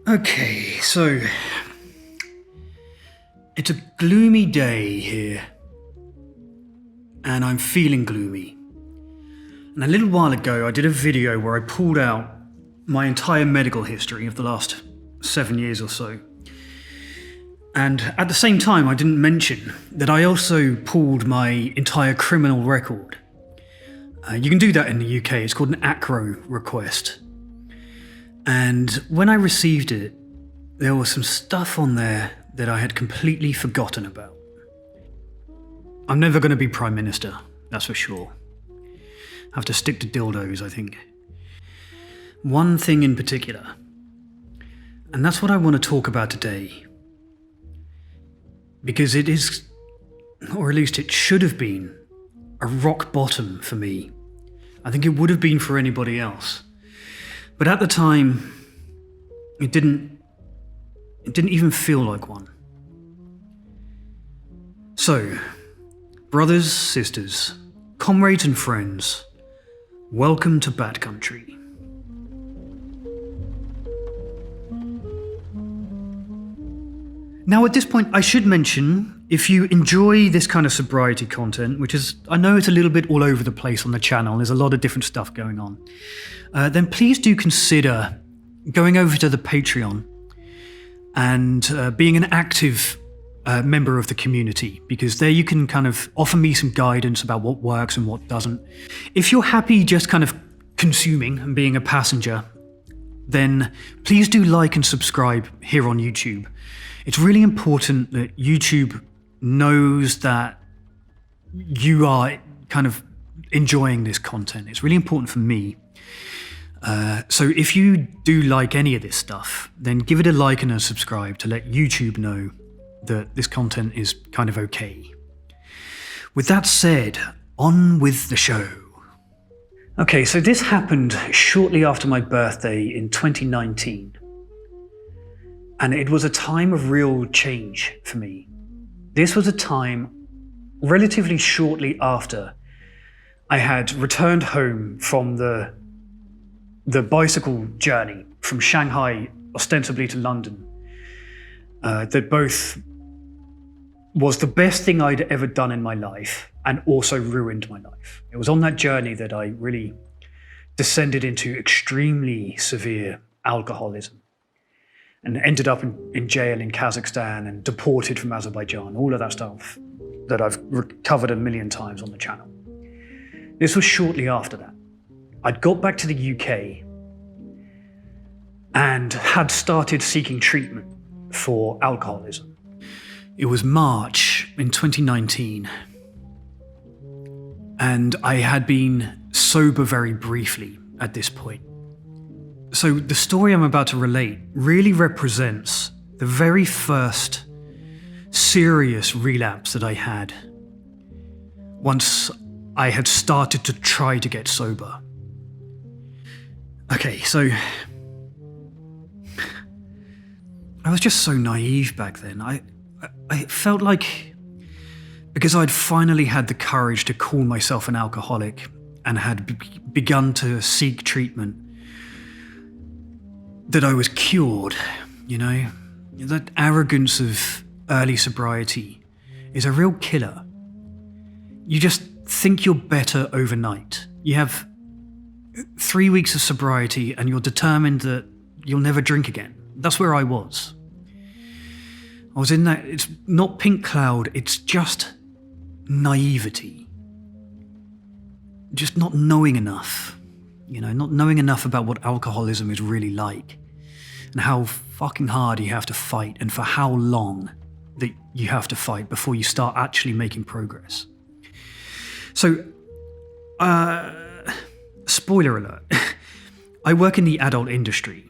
Okay, so it's a gloomy day here, and I'm feeling gloomy. And a little while ago, I did a video where I pulled out my entire medical history of the last 7 years or so. And at the same time, I didn't mention that I also pulled my entire criminal record. You can do that in the UK. It's called an ACRO request. And when I received it, there was some stuff on there that I had completely forgotten about. I'm never going to be Prime Minister, that's for sure. I have to stick to dildos, I think. One thing in particular, and that's what I want to talk about today. Because it is, or at least it should have been, a rock bottom for me. I think it would have been for anybody else. But at the time, it didn't even feel like one. So, brothers, sisters, comrades and friends, welcome to Bad Country. Now at this point, I should mention, if you enjoy this kind of sobriety content, which is, I know it's a little bit all over the place on the channel, there's a lot of different stuff going on, then please do consider going over to the Patreon and being an active member of the community, because there you can kind of offer me some guidance about what works and what doesn't. If you're happy just kind of consuming and being a passenger, then please do like and subscribe here on YouTube. It's really important that YouTube knows that you are kind of enjoying this content. It's really important for me. So if you do like any of this stuff, then give it a like and a subscribe to let YouTube know that this content is kind of okay. With that said, on with the show. Okay, so this happened shortly after my birthday in 2019. And it was a time of real change for me. This was a time relatively shortly after I had returned home from the bicycle journey from Shanghai, ostensibly to London. That both was the best thing I'd ever done in my life and also ruined my life. It was on that journey that I really descended into extremely severe alcoholism and ended up in jail in Kazakhstan and deported from Azerbaijan, all of that stuff that I've covered a million times on the channel. This was shortly after that. I'd got back to the UK and had started seeking treatment for alcoholism. It was March in 2019, and I had been sober very briefly at this point. So the story I'm about to relate really represents the very first serious relapse that I had once I had started to try to get sober. Okay, so I was just so naive back then. I felt like because I'd finally had the courage to call myself an alcoholic and had begun to seek treatment, that I was cured, you know? That arrogance of early sobriety is a real killer. You just think you're better overnight. You have 3 weeks of sobriety and you're determined that you'll never drink again. That's where I was. I was in that, it's not pink cloud, it's just naivety. Just not knowing enough. You know, not knowing enough about what alcoholism is really like and how fucking hard you have to fight and for how long that you have to fight before you start actually making progress. So, spoiler alert, I work in the adult industry,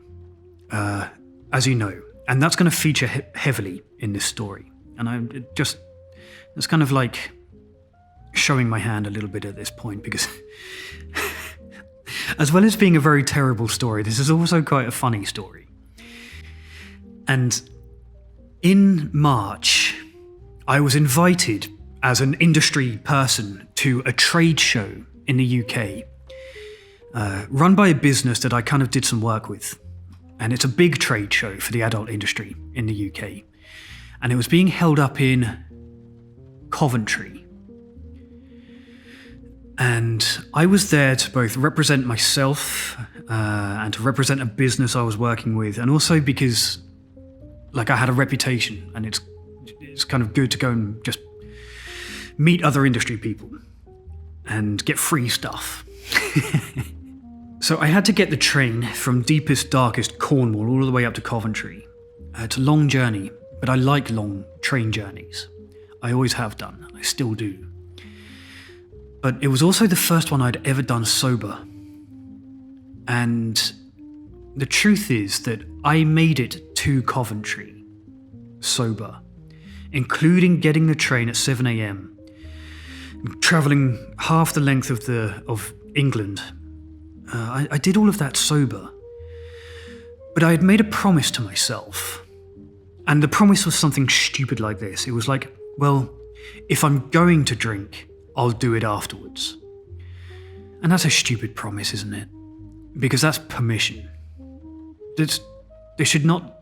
as you know, and that's going to feature heavily in this story. And it's kind of like showing my hand a little bit at this point, because as well as being a very terrible story, this is also quite a funny story. And in March, I was invited as an industry person to a trade show in the UK, run by a business that I kind of did some work with. and it's a big trade show for the adult industry in the UK. And it was being held up in Coventry. And I was there to both represent myself and to represent a business I was working with, and also because, like, I had a reputation, and it's kind of good to go and just meet other industry people and get free stuff. So I had to get the train from deepest, darkest Cornwall all the way up to Coventry. It's a long journey, but I like long train journeys. I always have done. I still do. But it was also the first one I'd ever done sober. And the truth is that I made it to Coventry sober, including getting the train at 7 a.m, travelling half the length of England. I did all of that sober. But I had made a promise to myself. And the promise was something stupid like this. It was like, well, if I'm going to drink, I'll do it afterwards. And that's a stupid promise, isn't it? Because that's permission. They should not...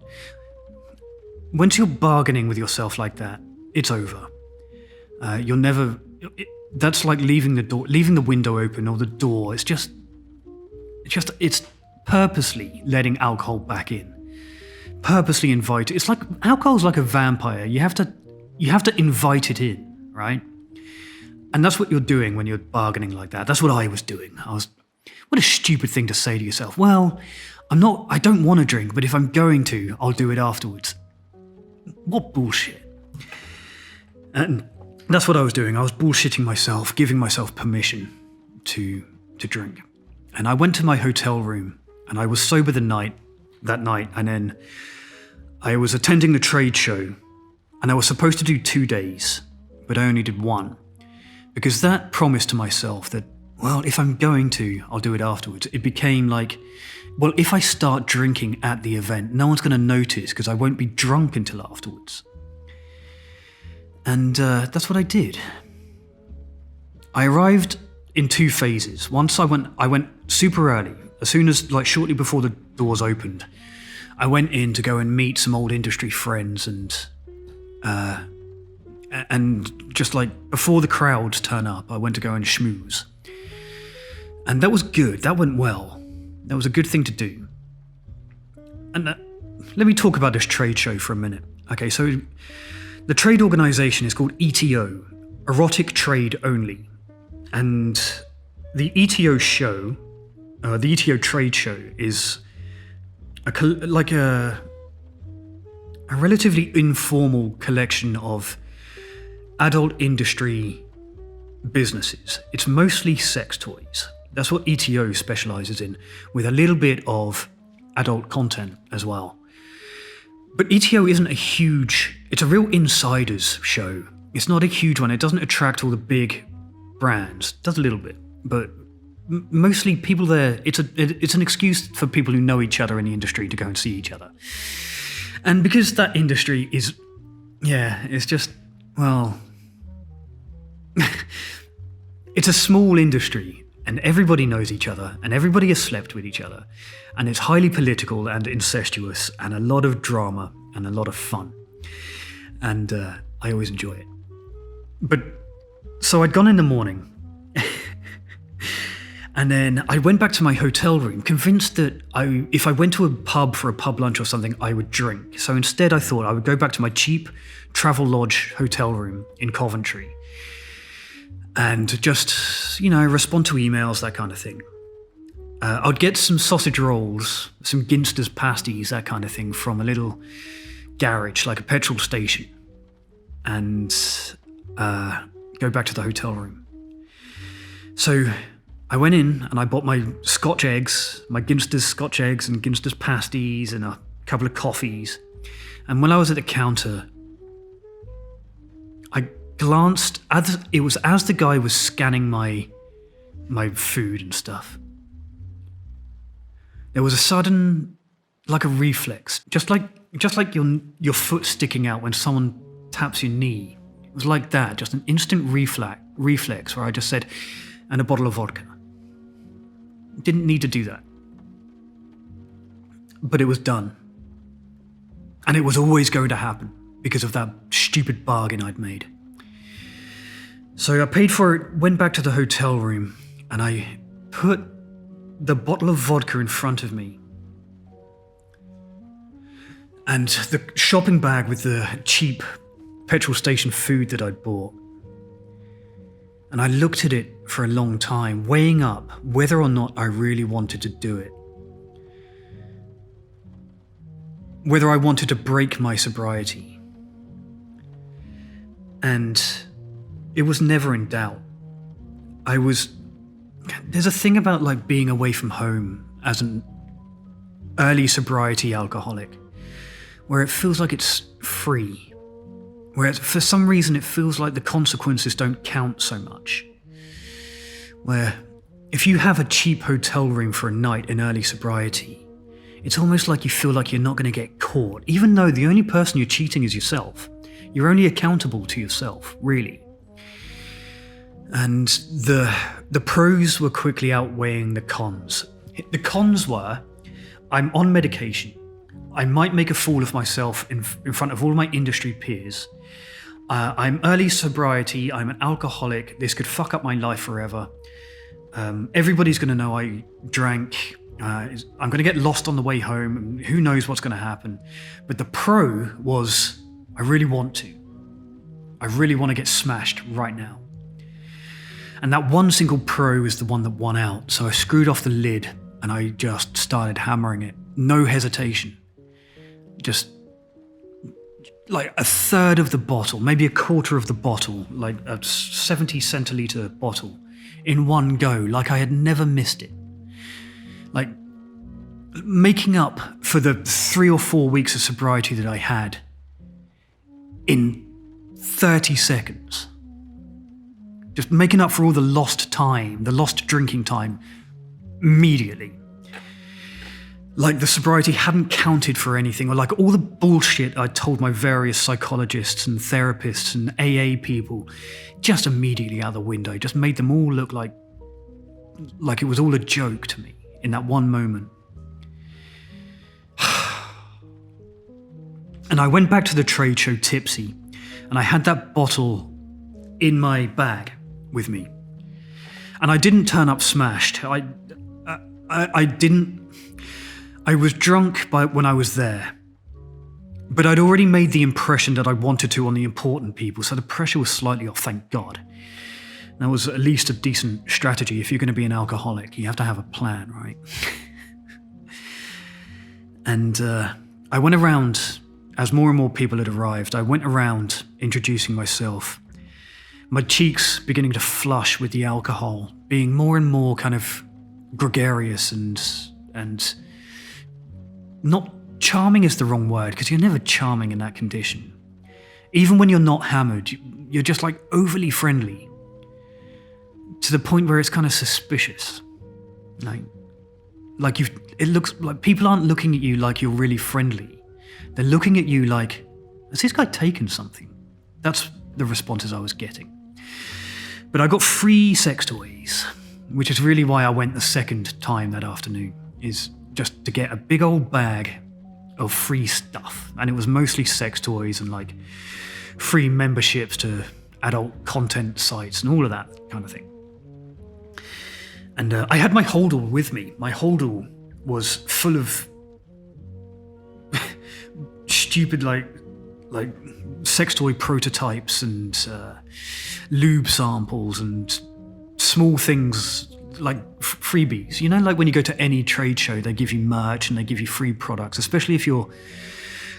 Once you're bargaining with yourself like that, it's over. You'll never... That's like leaving the window open or the door. It's purposely letting alcohol back in. Purposely invite it. It's like, alcohol's like a vampire. You have to invite it in, right? And that's what you're doing when you're bargaining like that. That's what I was doing. What a stupid thing to say to yourself. Well, I don't want to drink, but if I'm going to, I'll do it afterwards. What bullshit. And that's what I was doing. I was bullshitting myself, giving myself permission to drink. And I went to my hotel room, and I was sober that night, and then I was attending the trade show, and I was supposed to do 2 days, but I only did 1. Because that promise to myself that, well, if I'm going to, I'll do it afterwards, it became like, well, if I start drinking at the event, no one's going to notice because I won't be drunk until afterwards. And that's what I did. I arrived in 2 phases. Once I went super early. As soon as, like, shortly before the doors opened, I went in to go and meet some old industry friends and just like before the crowds turn up, I went to go and schmooze. And that was good. That went well. That was a good thing to do. And let me talk about this trade show for a minute. Okay, so the trade organisation is called ETO, Erotic Trade Only. And the ETO show, the ETO trade show is a relatively informal collection of adult industry businesses. It's mostly sex toys. That's what ETO specialises in, with a little bit of adult content as well. But ETO isn't a huge... It's a real insiders show. It's not a huge one. It doesn't attract all the big brands. It does a little bit. But mostly people there... It's an excuse for people who know each other in the industry to go and see each other. And because that industry is... Yeah, it's just... Well... It's a small industry, and everybody knows each other, and everybody has slept with each other, and it's highly political and incestuous, and a lot of drama, and a lot of fun. And I always enjoy it. But, so I'd gone in the morning, and then I went back to my hotel room, convinced that if I went to a pub for a pub lunch or something, I would drink. So instead I thought I would go back to my cheap Travel Lodge hotel room in Coventry, and just, respond to emails, that kind of thing. I'd get some sausage rolls, some Ginster's pasties, that kind of thing, from a little garage, like a petrol station, and go back to the hotel room. So I went in and I bought my Scotch eggs, my Ginster's Scotch eggs and Ginster's pasties and a couple of coffees. And when I was at the counter, I glanced as the guy was scanning my food and stuff. There was a sudden, like a reflex, just like your foot sticking out when someone taps your knee. It was like that, just an instant reflex where I just said, and a bottle of vodka. Didn't need to do that. but it was done. And it was always going to happen because of that stupid bargain I'd made. So I paid for it, went back to the hotel room, and I put the bottle of vodka in front of me and the shopping bag with the cheap petrol station food that I'd bought. And I looked at it for a long time, weighing up whether or not I really wanted to do it. Whether I wanted to break my sobriety. And it was never in doubt. There's a thing about like being away from home as an early sobriety alcoholic, where it feels like it's free. Where for some reason it feels like the consequences don't count so much. Where if you have a cheap hotel room for a night in early sobriety, it's almost like you feel like you're not going to get caught, even though the only person you're cheating is yourself. You're only accountable to yourself, really. And the pros were quickly outweighing the cons. The cons were, I'm on medication. I might make a fool of myself in front of all my industry peers. I'm early sobriety, I'm an alcoholic, this could fuck up my life forever. Everybody's going to know I drank. I'm going to get lost on the way home, and who knows what's going to happen. But the pro was, I really want to. I really want to get smashed right now. And that one single pro is the one that won out. So I screwed off the lid and I just started hammering it. No hesitation. Just like a third of the bottle, maybe a quarter of the bottle, like a 70 centiliter bottle in one go, like I had never missed it. Like making up for the 3 or 4 weeks of sobriety that I had in 30 seconds. Just making up for all the lost time, the lost drinking time, immediately. Like the sobriety hadn't counted for anything, or like all the bullshit I told my various psychologists and therapists and AA people, just immediately out the window, just made them all look like it was all a joke to me in that one moment. And I went back to the trade show tipsy, and I had that bottle in my bag with me. And I didn't turn up smashed. I was drunk when I was there, but I'd already made the impression that I wanted to on the important people, so the pressure was slightly off, thank God. That was at least a decent strategy. If you're going to be an alcoholic, you have to have a plan, right? And I went around, as more and more people had arrived, I went around introducing myself. My cheeks beginning to flush with the alcohol, being more and more kind of gregarious and not charming is the wrong word, because you're never charming in that condition. Even when you're not hammered, you're just like overly friendly to the point where it's kind of suspicious. It looks like people aren't looking at you like you're really friendly. They're looking at you like, has this guy taken something? That's the responses I was getting. But I got free sex toys, which is really why I went the second time that afternoon, is just to get a big old bag of free stuff. And it was mostly sex toys and like free memberships to adult content sites and all of that kind of thing. And I had my holdall with me. My holdall was full of stupid like sex toy prototypes and lube samples and small things like freebies. You know, like when you go to any trade show, they give you merch and they give you free products, especially if you're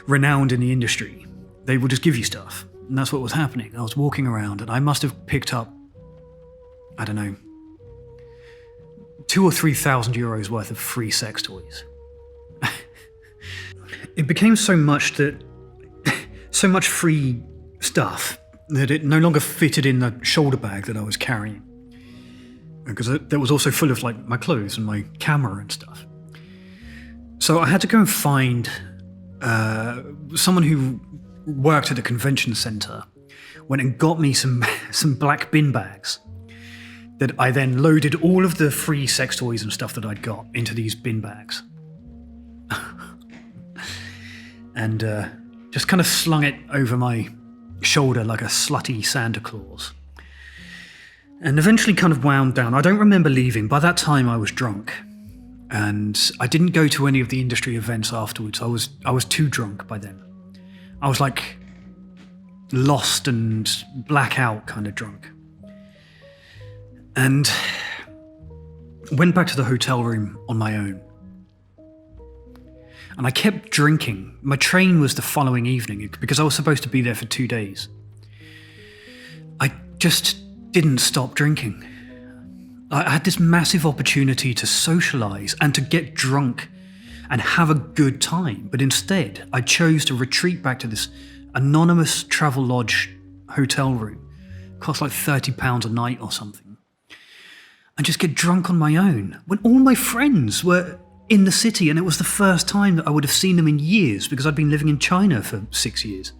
renowned in the industry. They will just give you stuff. And that's what was happening. I was walking around and I must have picked up, I don't know, 2,000 or 3,000 euros worth of free sex toys. It became so much free stuff that it no longer fitted in the shoulder bag that I was carrying, because that was also full of like my clothes and my camera and stuff. So I had to go and find someone who worked at a convention center, went and got me some black bin bags that I then loaded all of the free sex toys and stuff that I'd got into these bin bags. and just kind of slung it over my shoulder like a slutty Santa Claus. And eventually kind of wound down. I don't remember leaving. By that time I was drunk. And I didn't go to any of the industry events afterwards. I was too drunk by then. I was like lost and blackout kind of drunk. And went back to the hotel room on my own. And I kept drinking. My train was the following evening because I was supposed to be there for 2 days. I just didn't stop drinking. I had this massive opportunity to socialize and to get drunk and have a good time. But instead, I chose to retreat back to this anonymous travel lodge hotel room. It cost like £30 a night or something. And just get drunk on my own when all my friends were in the city, and it was the first time that I would have seen them in years because I'd been living in China for 6 years.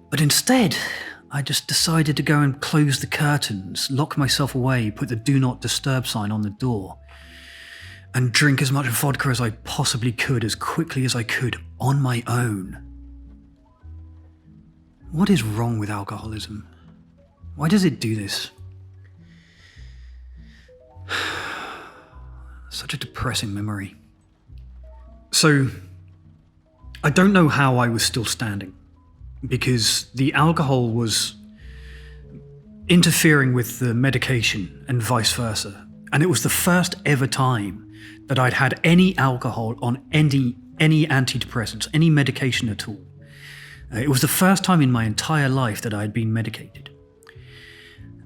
But instead, I just decided to go and close the curtains, lock myself away, put the do not disturb sign on the door, and drink as much vodka as I possibly could, as quickly as I could, on my own. What is wrong with alcoholism? Why does it do this? Such a depressing memory. So, I don't know how I was still standing, because the alcohol was interfering with the medication and vice versa. And it was the first ever time that I'd had any alcohol on any antidepressants, any medication at all. It was the first time in my entire life that I had been medicated.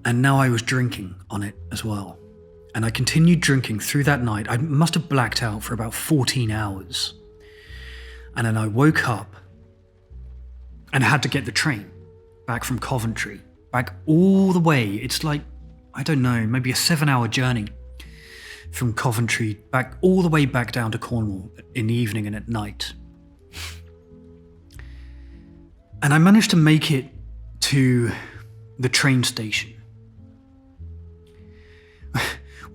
And now I was drinking on it as well. And I continued drinking through that night. I must have blacked out for about 14 hours. And then I woke up and had to get the train back from Coventry, back all the way. It's like, I don't know, maybe a 7-hour journey from Coventry back all the way back down to Cornwall in the evening and at night. And I managed to make it to the train station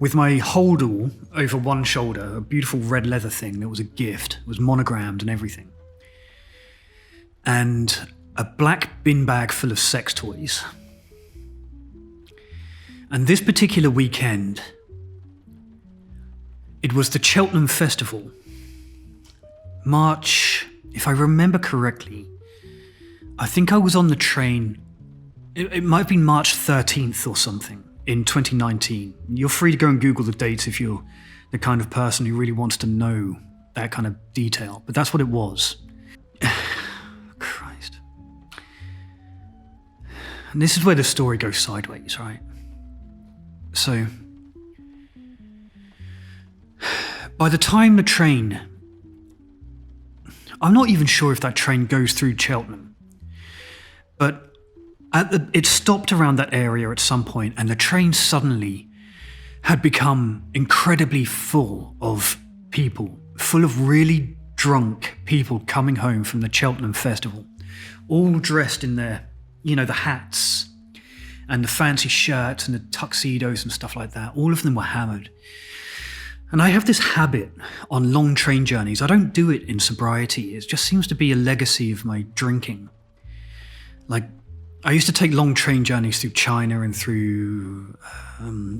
with my holdall over one shoulder, a beautiful red leather thing that was a gift. It was monogrammed and everything. And a black bin bag full of sex toys. And this particular weekend, it was the Cheltenham Festival. March, if I remember correctly, I think I was on the train, it might have been March 13th or something in 2019. You're free to go and Google the dates if you're the kind of person who really wants to know that kind of detail, but that's what it was. Christ. And this is where the story goes sideways, right? So, by the time the train, I'm not even sure if that train goes through Cheltenham, but it stopped around that area at some point, and the train suddenly had become incredibly full of people, full of really drunk people coming home from the Cheltenham Festival, all dressed in their, the hats and the fancy shirts and the tuxedos and stuff like that. All of them were hammered. And I have this habit on long train journeys. I don't do it in sobriety. It just seems to be a legacy of my drinking. Like, I used to take long train journeys through China and through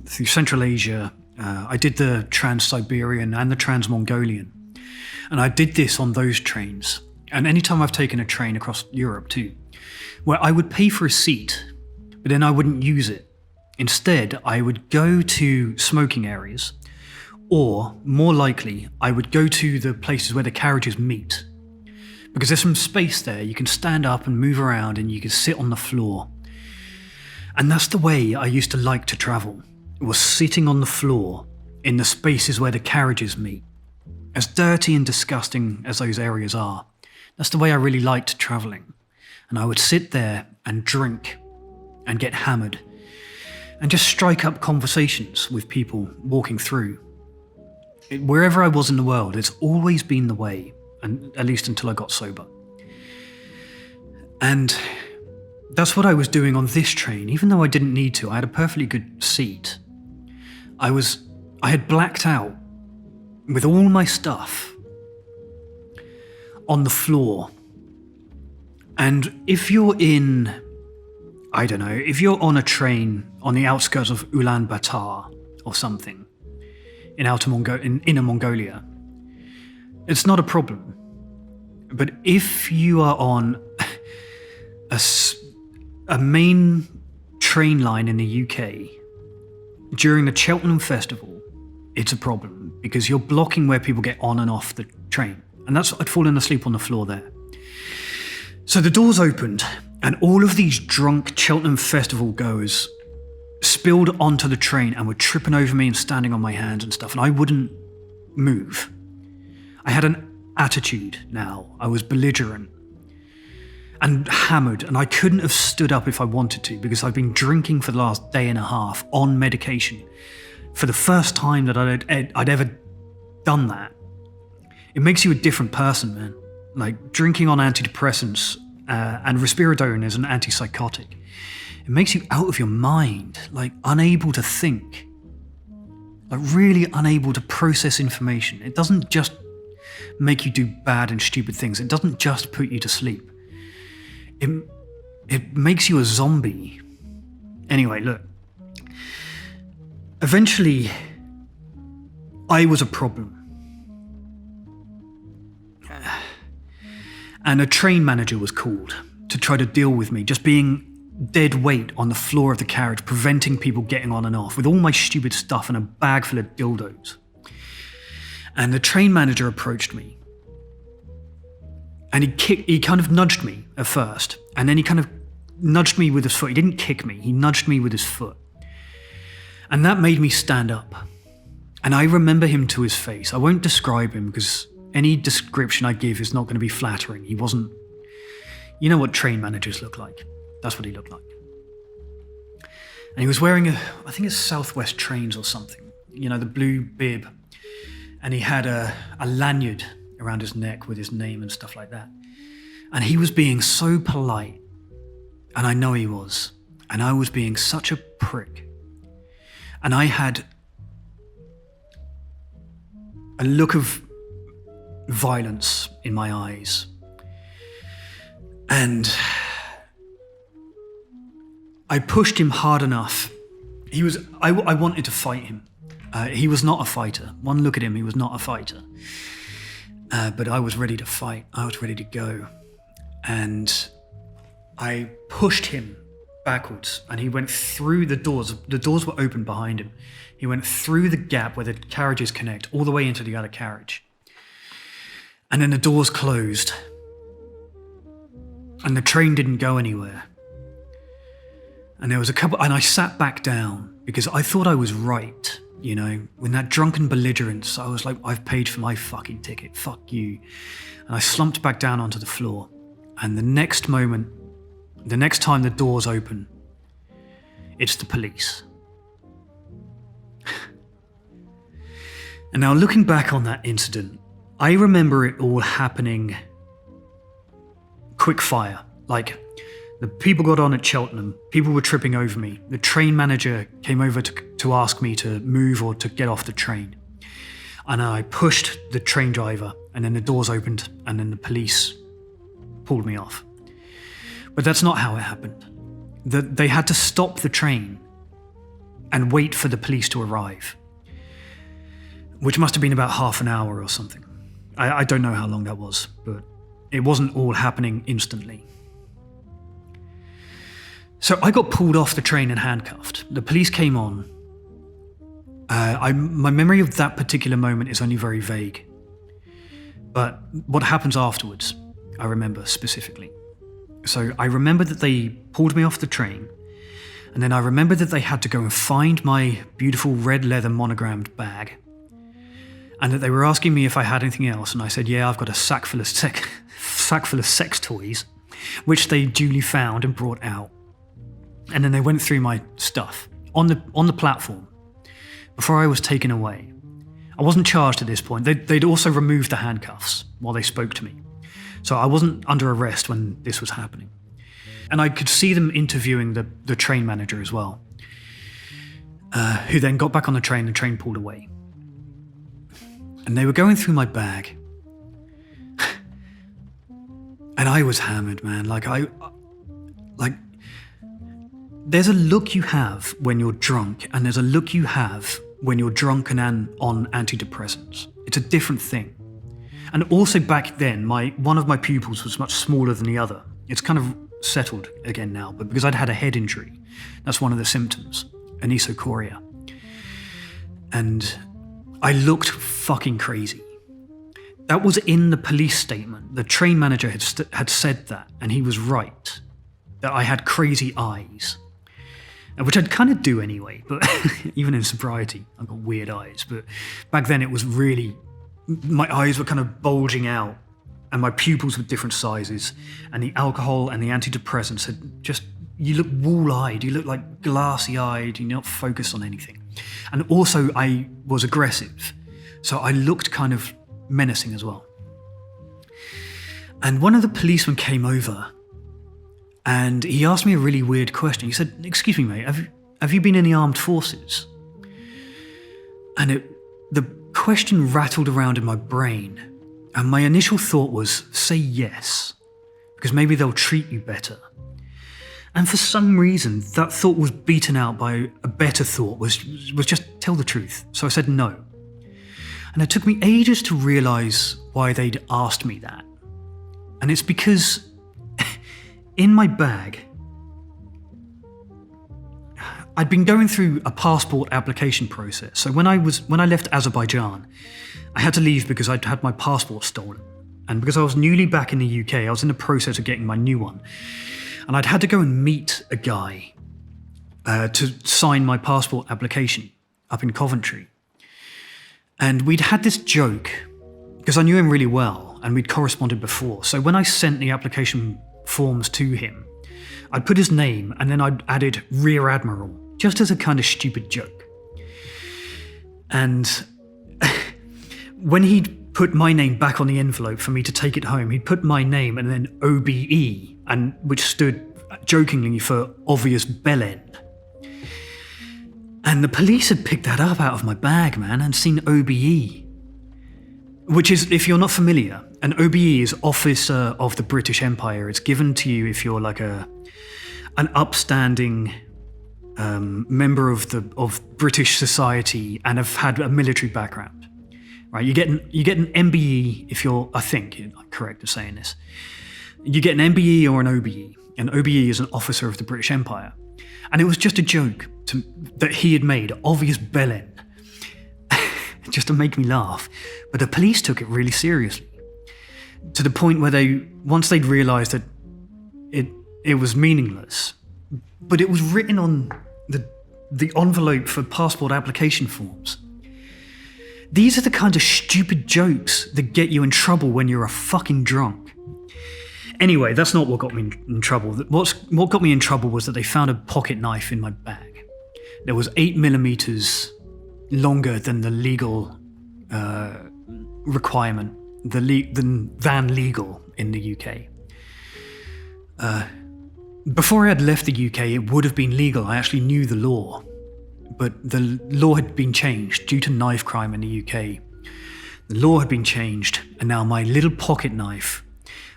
Central Asia. I did the Trans-Siberian and the Trans-Mongolian. And I did this on those trains. And anytime I've taken a train across Europe too, where I would pay for a seat, but then I wouldn't use it. Instead, I would go to smoking areas, or more likely, I would go to the places where the carriages meet. Because there's some space there, you can stand up and move around and you can sit on the floor. And that's the way I used to like to travel, was sitting on the floor in the spaces where the carriages meet. As dirty and disgusting as those areas are, that's the way I really liked traveling. And I would sit there and drink and get hammered and just strike up conversations with people walking through. Wherever I was in the world, it's always been the way. And at least until I got sober. And that's what I was doing on this train, even though I didn't need to. I had a perfectly good seat. I had blacked out with all my stuff. on the floor. And if you're in, I don't know, if you're on a train on the outskirts of Ulaanbaatar or something in Inner Mongolia, it's not a problem. But if you are on a main train line in the UK during the Cheltenham Festival, it's a problem because you're blocking where people get on and off the train. And I'd fallen asleep on the floor there. So the doors opened and all of these drunk Cheltenham Festival goers spilled onto the train and were tripping over me and standing on my hands and stuff. And I wouldn't move. I had an attitude now. I was belligerent and hammered, and I couldn't have stood up if I wanted to because I'd been drinking for the last day and a half on medication for the first time that I'd ever done that. It makes you a different person, man. Like drinking on antidepressants and risperidone is an antipsychotic. It makes you out of your mind, like unable to think, like really unable to process information. It doesn't just make you do bad and stupid things. It doesn't just put you to sleep. It makes you a zombie. Anyway, look. Eventually, I was a problem. And a train manager was called to try to deal with me, just being dead weight on the floor of the carriage, preventing people getting on and off with all my stupid stuff and a bag full of dildos. And the train manager approached me. And he kind of nudged me at first. And then he kind of nudged me with his foot. He didn't kick me. He nudged me with his foot. And that made me stand up. And I remember him to his face. I won't describe him because any description I give is not going to be flattering. He wasn't... You know what train managers look like. That's what he looked like. And he was wearing I think it's Southwest Trains or something. You know, the blue bib. And he had a lanyard around his neck with his name and stuff like that. And he was being so polite. And I know he was. And I was being such a prick. And I had a look of violence in my eyes. And I pushed him hard enough. I wanted to fight him. He was not a fighter. One look at him, he was not a fighter. But I was ready to fight. I was ready to go. And I pushed him backwards and he went through the doors. The doors were open behind him. He went through the gap where the carriages connect all the way into the other carriage. And then the doors closed. And the train didn't go anywhere. And there was and I sat back down because I thought I was right. You know, with that drunken belligerence, I was like, I've paid for my fucking ticket, fuck you. And I slumped back down onto the floor. And the next time the doors open, it's the police. And now looking back on that incident, I remember it all happening quick fire. Like, the people got on at Cheltenham, people were tripping over me. The train manager came over to ask me to move or to get off the train. And I pushed the train driver, and then the doors opened, and then the police pulled me off. But that's not how it happened. They had to stop the train and wait for the police to arrive, which must have been about half an hour or something. I don't know how long that was, but it wasn't all happening instantly. So I got pulled off the train and handcuffed. The police came on. My memory of that particular moment is only very vague. But what happens afterwards, I remember specifically. So I remember that they pulled me off the train, and then I remember that they had to go and find my beautiful red leather monogrammed bag, and that they were asking me if I had anything else, and I said, yeah, I've got a sack full of sex toys, which they duly found and brought out. And then they went through my stuff on the platform before I was taken away. I wasn't charged at this point. They'd also removed the handcuffs while they spoke to me. So I wasn't under arrest when this was happening. And I could see them interviewing the train manager as well, who then got back on the train pulled away. And they were going through my bag. And I was hammered, man. There's a look you have when you're drunk, and there's a look you have when you're drunken and on antidepressants. It's a different thing. And also back then, one of my pupils was much smaller than the other. It's kind of settled again now, but because I'd had a head injury, that's one of the symptoms, anisocoria. And I looked fucking crazy. That was in the police statement. The train manager had said that, and he was right, that I had crazy eyes. Which I'd kind of do anyway, but even in sobriety, I've got weird eyes. But back then it was really, my eyes were kind of bulging out, and my pupils were different sizes, and the alcohol and the antidepressants had just, you look wall-eyed, you look like glassy-eyed, you're not focused on anything. And also I was aggressive, so I looked kind of menacing as well. And one of the policemen came over, and he asked me a really weird question. He said, "Excuse me, mate, have you been in the armed forces?" And the question rattled around in my brain, and my initial thought was, say yes, because maybe they'll treat you better. And for some reason, that thought was beaten out by a better thought, was just tell the truth. So I said no. And it took me ages to realise why they'd asked me that. And it's because in my bag, I'd been going through a passport application process. So when I left Azerbaijan, I had to leave because I'd had my passport stolen. And because I was newly back in the UK, I was in the process of getting my new one. And I'd had to go and meet a guy to sign my passport application up in Coventry. And we'd had this joke, because I knew him really well, and we'd corresponded before. So when I sent the application forms to him, I'd put his name and then I'd added Rear Admiral, just as a kind of stupid joke. And when he'd put my name back on the envelope for me to take it home, he'd put my name and then OBE, and which stood jokingly for obvious bell end. And the police had picked that up out of my bag, man, and seen OBE. Which is, if you're not familiar, an OBE is Officer of the British Empire. It's given to you if you're like an upstanding member of British society and have had a military background. Right? You get an MBE if you're, I think, I'm correct in saying this. You get an MBE or an OBE. An OBE is an Officer of the British Empire. And it was just a joke that he had made, obvious bellend, just to make me laugh. But the police took it really seriously, to the point where once they'd realised that it was meaningless, but it was written on the envelope for passport application forms. These are the kind of stupid jokes that get you in trouble when you're a fucking drunk. Anyway, that's not what got me in trouble. What got me in trouble was that they found a pocket knife in my bag. There was 8mm longer than the legal requirement, than legal in the UK. Before I had left the UK, it would have been legal. I actually knew the law. But the law had been changed due to knife crime in the UK. The law had been changed, and now my little pocket knife,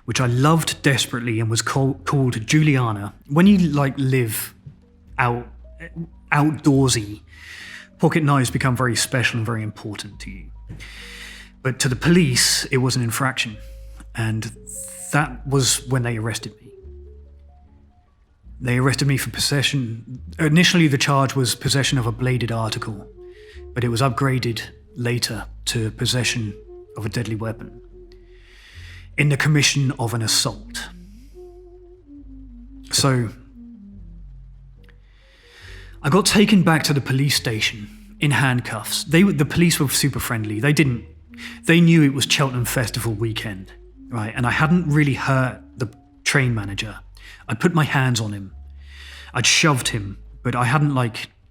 which I loved desperately and was called Juliana. When you live outdoorsy, pocket knives become very special and very important to you. But to the police, it was an infraction. And that was when they arrested me. They arrested me for possession. Initially, the charge was possession of a bladed article, but it was upgraded later to possession of a deadly weapon in the commission of an assault. So I got taken back to the police station in handcuffs. The police were super friendly. They knew it was Cheltenham Festival weekend, right? And I hadn't really hurt the train manager. I'd put my hands on him. I'd shoved him, but I hadn't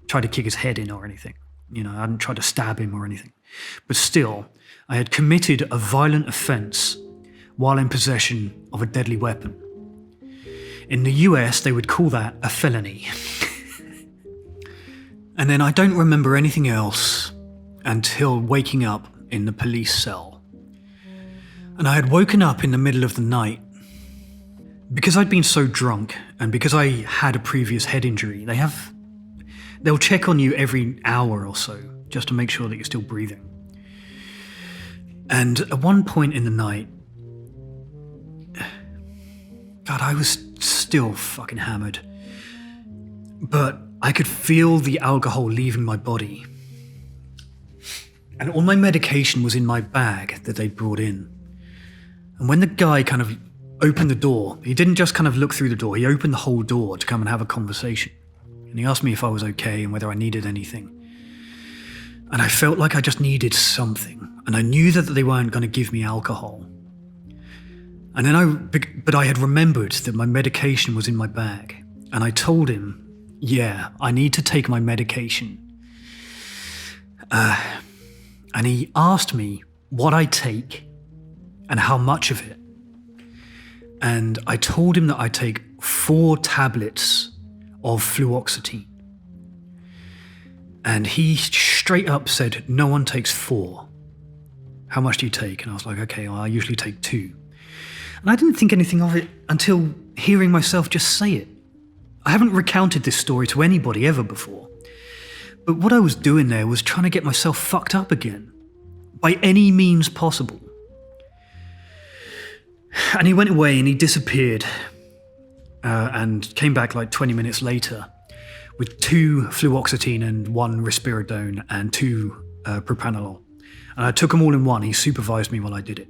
tried to kick his head in or anything. I hadn't tried to stab him or anything. But still, I had committed a violent offence while in possession of a deadly weapon. In the US, they would call that a felony. And then I don't remember anything else until waking up in the police cell. And I had woken up in the middle of the night because I'd been so drunk and because I had a previous head injury, they'll check on you every hour or so just to make sure that you're still breathing. And at one point in the night, God, I was still fucking hammered, but I could feel the alcohol leaving my body. And all my medication was in my bag that they brought in. And when the guy kind of opened the door, he didn't just kind of look through the door, he opened the whole door to come and have a conversation. And he asked me if I was okay and whether I needed anything. And I felt like I just needed something. And I knew that they weren't going to give me alcohol. And then but I had remembered that my medication was in my bag. And I told him, yeah, I need to take my medication. And he asked me what I take and how much of it. And I told him that I take 4 tablets of fluoxetine. And he straight up said, no one takes 4. How much do you take? And I was like, okay, well, I usually take 2. And I didn't think anything of it until hearing myself just say it. I haven't recounted this story to anybody ever before. But what I was doing there was trying to get myself fucked up again, by any means possible. And he went away and he disappeared and came back like 20 minutes later with 2 fluoxetine and 1 risperidone and 2 propranolol. And I took them all in one. He supervised me while I did it.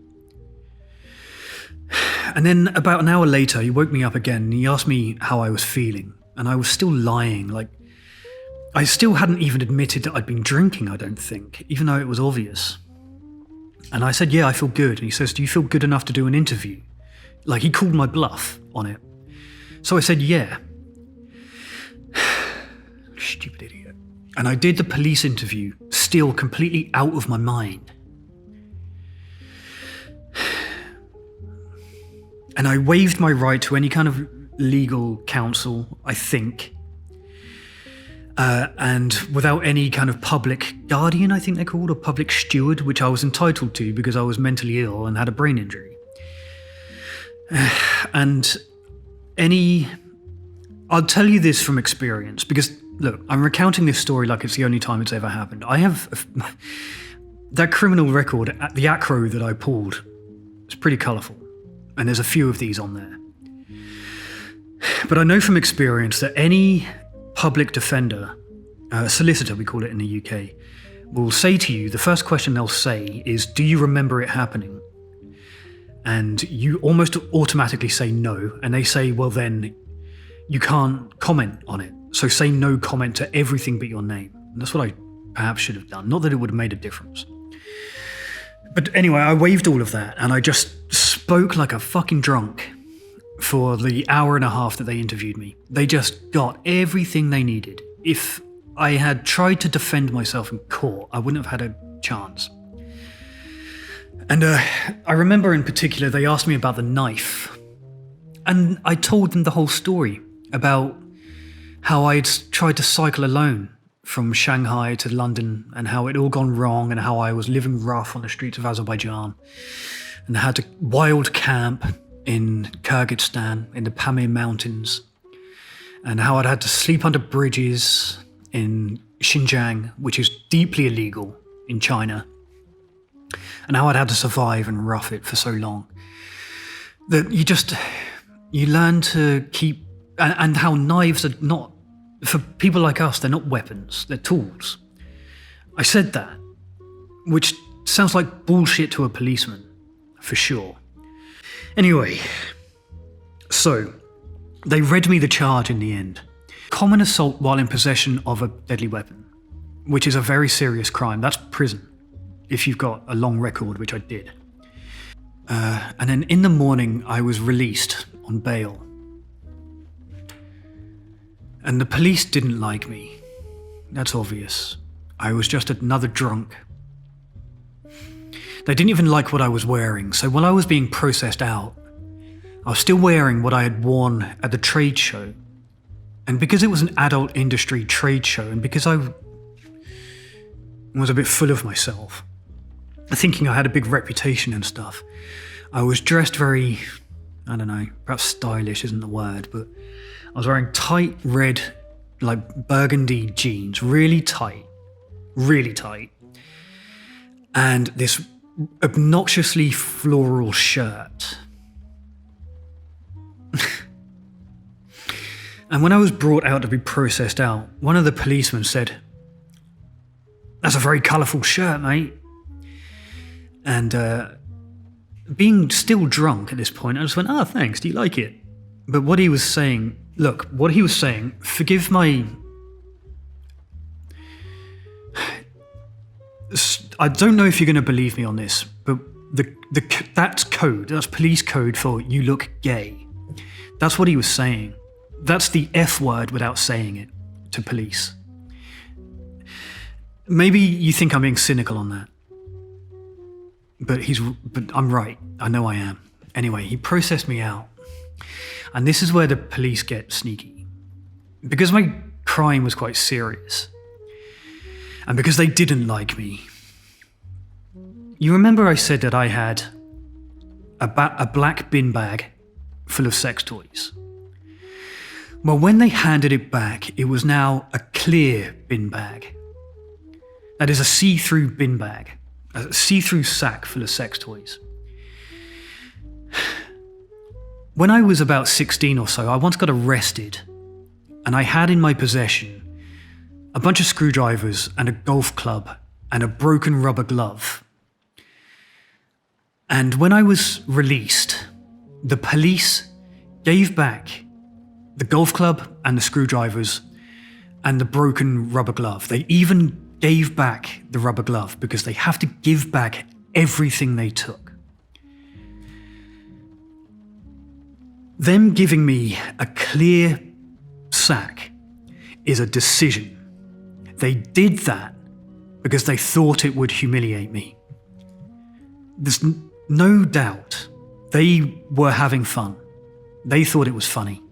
And then about an hour later, he woke me up again and he asked me how I was feeling. And I was still lying, like I still hadn't even admitted that I'd been drinking, I don't think, even though it was obvious. And I said, yeah, I feel good. And he says, do you feel good enough to do an interview? Like, he called my bluff on it. So I said, yeah. Stupid idiot. And I did the police interview, still completely out of my mind. And I waived my right to any kind of legal counsel, I think. And without any kind of public guardian, I think they're called, or public steward, which I was entitled to because I was mentally ill and had a brain injury. And I'll tell you this from experience, because, look, I'm recounting this story like it's the only time it's ever happened. I have that criminal record, the acro that I pulled, it's pretty colourful, and there's a few of these on there. But I know from experience that any public defender, solicitor we call it in the UK, will say to you, the first question they'll say is, do you remember it happening? And you almost automatically say no, and they say, well then, you can't comment on it, so say no comment to everything but your name. And that's what I perhaps should have done, not that it would have made a difference. But anyway, I waived all of that, and I just spoke like a fucking drunk for the hour and a half that they interviewed me. They just got everything they needed. If I had tried to defend myself in court, I wouldn't have had a chance. And I remember in particular, they asked me about the knife. And I told them the whole story about how I'd tried to cycle alone from Shanghai to London and how it all gone wrong and how I was living rough on the streets of Azerbaijan and had to wild camp in Kyrgyzstan, in the Pamir Mountains, and how I'd had to sleep under bridges in Xinjiang, which is deeply illegal in China, and how I'd had to survive and rough it for so long. That you learn to keep, and how knives are not, for people like us, they're not weapons, they're tools. I said that, which sounds like bullshit to a policeman, for sure. Anyway, so they read me the charge in the end. Common assault while in possession of a deadly weapon, which is a very serious crime. That's prison, if you've got a long record, which I did. And then in the morning, I was released on bail. And the police didn't like me. That's obvious. I was just another drunk. They didn't even like what I was wearing, so while I was being processed out, I was still wearing what I had worn at the trade show. And because it was an adult industry trade show, and because I was a bit full of myself, thinking I had a big reputation and stuff, I was dressed very I don't know, perhaps stylish isn't the word, but I was wearing tight red, like burgundy jeans, really tight, and this obnoxiously floral shirt. And when I was brought out to be processed out, one of the policemen said, "That's a very colourful shirt, mate." And being still drunk at this point, I just went, "Oh, thanks, do you like it?" But what he was saying, forgive my... I don't know if you're going to believe me on this, but that's police code for "you look gay." That's what he was saying. That's the F word without saying it to police. Maybe you think I'm being cynical on that. But I'm right. I know I am. Anyway, he processed me out. And this is where the police get sneaky. Because my crime was quite serious. And because they didn't like me. You remember I said that I had a black bin bag full of sex toys? Well, when they handed it back, it was now a clear bin bag. That is a see-through bin bag. A see-through sack full of sex toys. When I was about 16 or so, I once got arrested, and I had in my possession a bunch of screwdrivers and a golf club and a broken rubber glove. And when I was released, the police gave back the golf club and the screwdrivers and the broken rubber glove. They even gave back the rubber glove because they have to give back everything they took. Them giving me a clear sack is a decision. They did that because they thought it would humiliate me. There's no doubt they were having fun. They thought it was funny.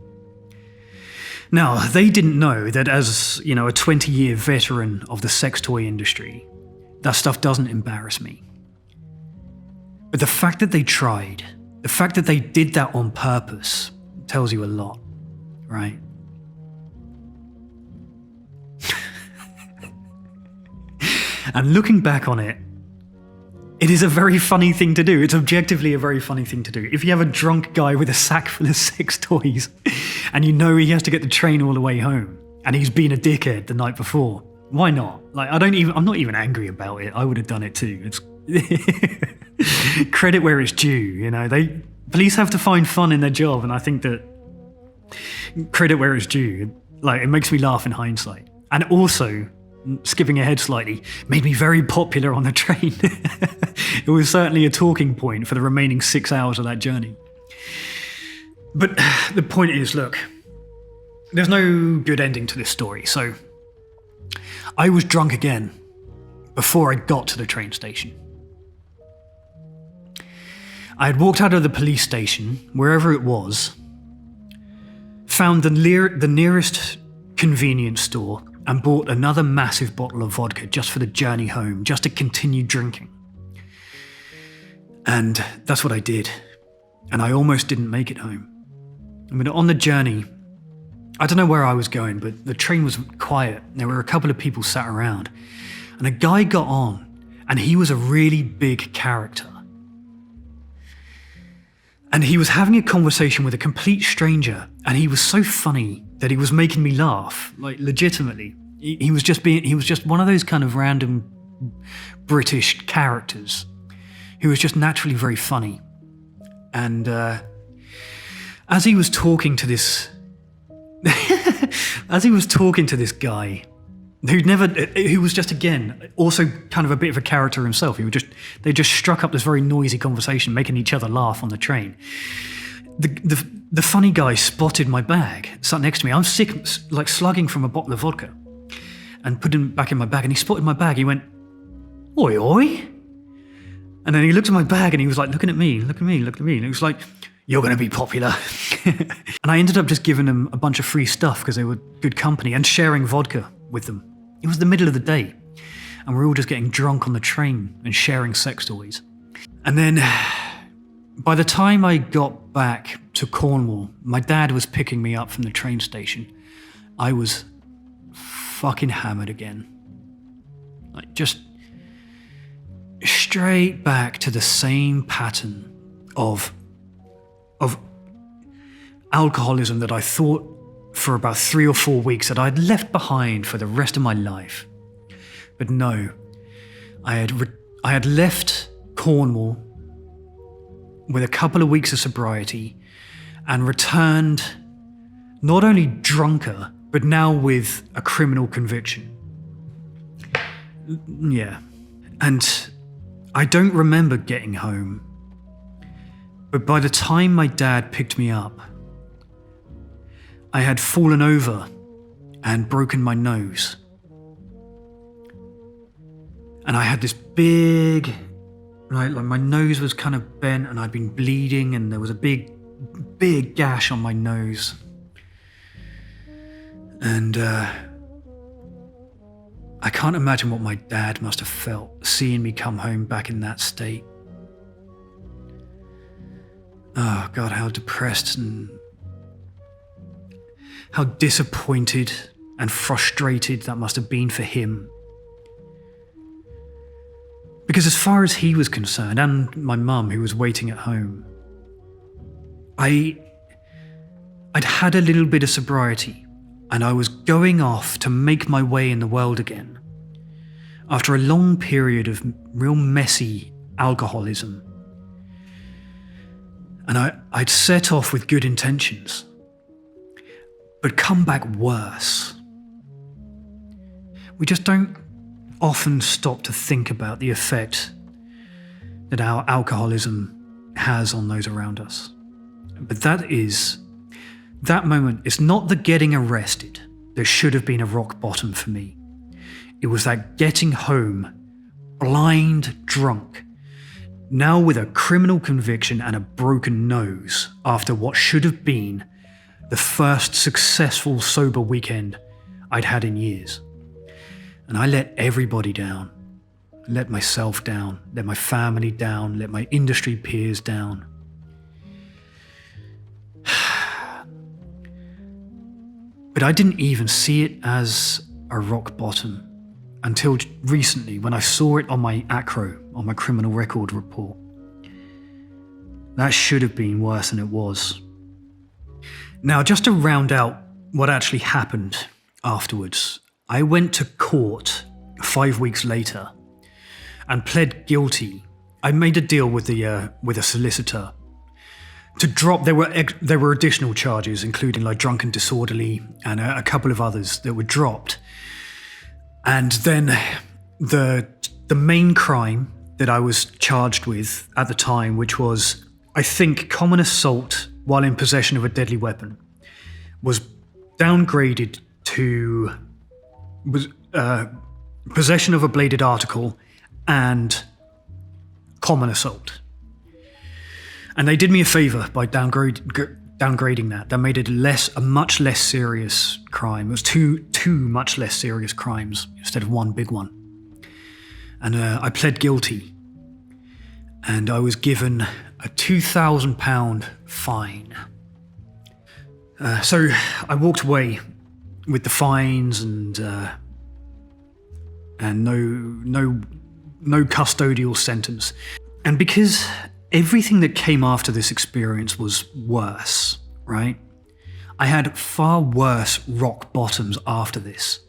Now, they didn't know that as, a 20-year veteran of the sex toy industry, that stuff doesn't embarrass me. But the fact that they tried, the fact that they did that on purpose, tells you a lot, right? And looking back on it, it is a very funny thing to do. It's objectively a very funny thing to do. If you have a drunk guy with a sack full of sex toys and you know he has to get the train all the way home and he's been a dickhead the night before, why not? I'm not even angry about it. I would have done it too. It's credit where it's due, police have to find fun in their job, and I think that credit where it's due. It makes me laugh in hindsight. And also, skipping ahead slightly, made me very popular on the train. It was certainly a talking point for the remaining 6 hours of that journey. But the point is, look, there's no good ending to this story. So I was drunk again before I got to the train station. I had walked out of the police station, wherever it was, found the nearest convenience store, and bought another massive bottle of vodka just for the journey home, just to continue drinking. And that's what I did. And I almost didn't make it home. On the journey, I don't know where I was going, but the train was quiet. There were a couple of people sat around. And a guy got on, and he was a really big character. And he was having a conversation with a complete stranger, and he was so funny that he was making me laugh, legitimately. He was just one of those kind of random British characters who was just naturally very funny. And as he was talking to this guy who was just, again, also kind of a bit of a character himself. They just struck up this very noisy conversation, making each other laugh on the train. The funny guy spotted my bag, sat next to me. I'm sick, slugging from a bottle of vodka, and put him back in my bag. And he spotted my bag. He went, "Oi, oi!" And then he looked at my bag and he was looking at me. And it was like, "You're going to be popular." And I ended up just giving them a bunch of free stuff because they were good company, and sharing vodka with them. It was the middle of the day, and we're all just getting drunk on the train and sharing sex toys. And then by the time I got back to Cornwall. My dad was picking me up from the train station. I was fucking hammered again. Like, just straight back to the same pattern of alcoholism that I thought for about 3 or 4 weeks that I'd left behind for the rest of my life. But no, I had left Cornwall with a couple of weeks of sobriety and returned not only drunker, but now with a criminal conviction. Yeah. And I don't remember getting home. But by the time my dad picked me up, I had fallen over and broken my nose. And I had this big, like my nose was kind of bent and I'd been bleeding and there was a big gash on my nose. And I can't imagine what my dad must have felt seeing me come home back in that state. Oh God, how depressed and how disappointed and frustrated that must have been for him. Because as far as he was concerned, and my mum who was waiting at home, I'd had a little bit of sobriety and I was going off to make my way in the world again after a long period of real messy alcoholism. And I'd set off with good intentions, but come back worse. We just don't often stop to think about the effect that our alcoholism has on those around us. But that moment is not the getting arrested that should have been a rock bottom for me. It was that getting home, blind drunk, now with a criminal conviction and a broken nose after what should have been the first successful sober weekend I'd had in years. And I let everybody down. Let myself down, let my family down, let my industry peers down. But I didn't even see it as a rock bottom until recently when I saw it on my ACRO, on my criminal record report. That should have been worse than it was. Now, just to round out what actually happened afterwards, I went to court 5 weeks later and pled guilty. I made a deal with a solicitor to drop. There were additional charges, including like drunken disorderly and a couple of others that were dropped. And then the main crime that I was charged with at the time, which was, I think, common assault while in possession of a deadly weapon, was downgraded to possession of a bladed article and common assault. And they did me a favour by downgrading that. That made it a much less serious crime. It was two much less serious crimes instead of one big one. And I pled guilty. And I was given a £2,000 fine. So I walked away with the fines and no custodial sentence. And because everything that came after this experience was worse, right? I had far worse rock bottoms after this.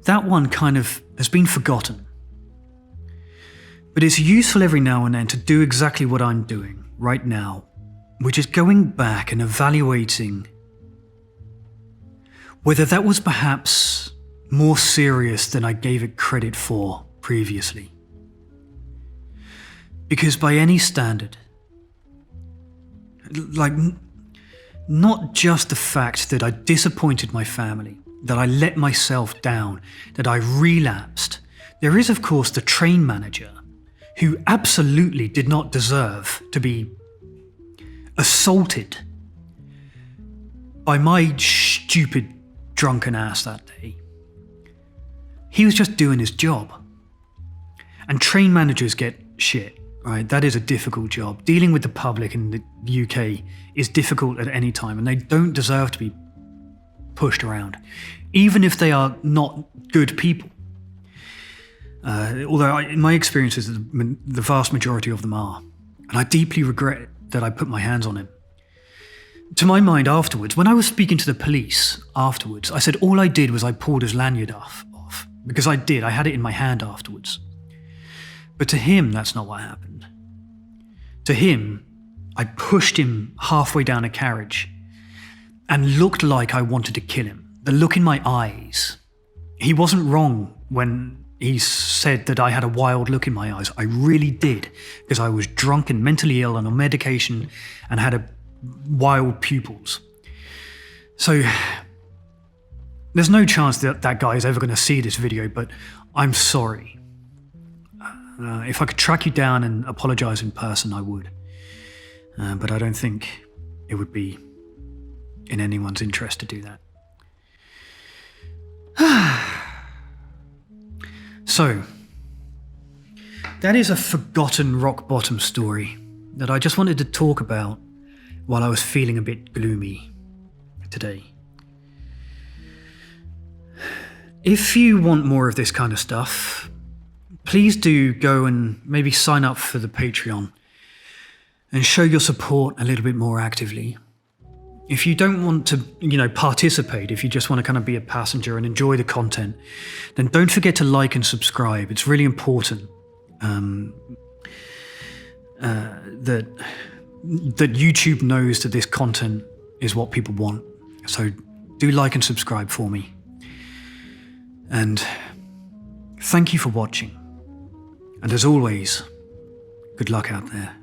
That one kind of has been forgotten. But it's useful every now and then to do exactly what I'm doing right now, which is going back and evaluating whether that was perhaps more serious than I gave it credit for previously. Because by any standard, like, not just the fact that I disappointed my family, that I let myself down, that I relapsed, there is of course the train manager who absolutely did not deserve to be assaulted by my stupid drunken ass that day. He was just doing his job. And train managers get shit. right? That is a difficult job. Dealing with the public in the UK is difficult at any time, and they don't deserve to be pushed around, even if they are not good people. Although in my experiences, the vast majority of them are. And I deeply regret that I put my hands on him. To my mind afterwards, when I was speaking to the police afterwards, I said all I did was I pulled his lanyard off. Because I had it in my hand afterwards. But to him, that's not what happened. To him, I pushed him halfway down a carriage and looked like I wanted to kill him. The look in my eyes. He wasn't wrong when he said that I had a wild look in my eyes. I really did, because I was drunk and mentally ill and on medication and had wild pupils. So there's no chance that that guy is ever going to see this video, but I'm sorry. If I could track you down and apologize in person, I would. But I don't think it would be in anyone's interest to do that. So, that is a forgotten rock bottom story that I just wanted to talk about while I was feeling a bit gloomy today. If you want more of this kind of stuff, please do go and maybe sign up for the Patreon and show your support a little bit more actively. If you don't want to, participate, if you just want to kind of be a passenger and enjoy the content, then don't forget to like and subscribe. It's really important that YouTube knows that this content is what people want. So do like and subscribe for me. And thank you for watching. And as always, good luck out there.